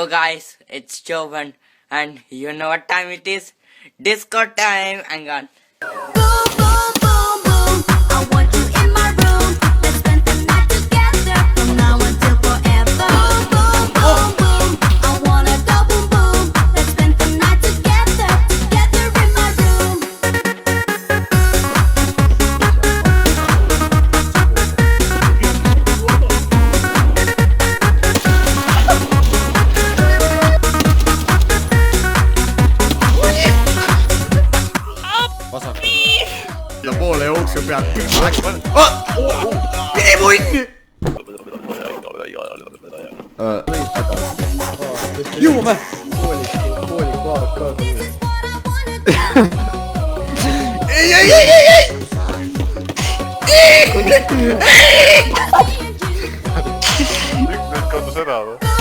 Hello guys, it's Jovan and you know what time it is? Disco time. Hang on. Boom, boom, boom, boom. I want you in my room. Let's spend the night together from now until forever. Boom, boom, boom, boom. I wanna go boom, boom. Let's spend the night together, together in my room. vasak. ja poole jooksu pealt. mine munni! jõuame! This is what I wanna do. ei! Nüüd kadus ära või?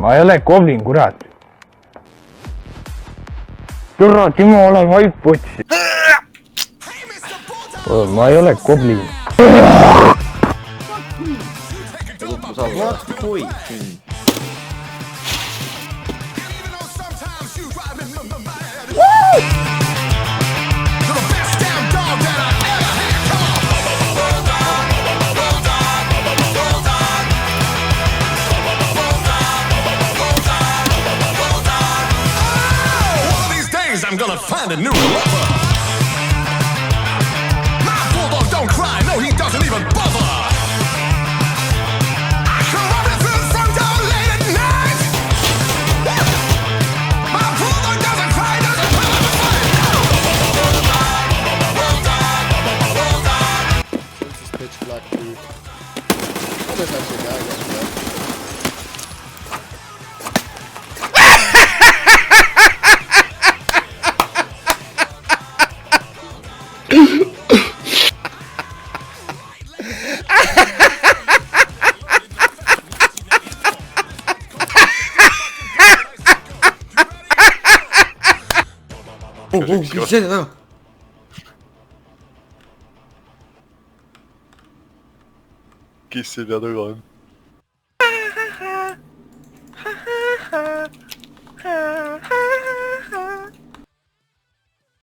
ma ei ole Goblin, kurat. Türa, Timo, ole vaiputsi. ma ei ole Goblin. kui. I'm gonna find a new lover. My bulldog don't cry, no he doesn't even bother. I come up and through the front door late at night. My bulldog doesn't cry, doesn't cry like a fight. This is pitch black dude. Oh, there's actually a guy right there. mis see taga? Kes see pea taga on?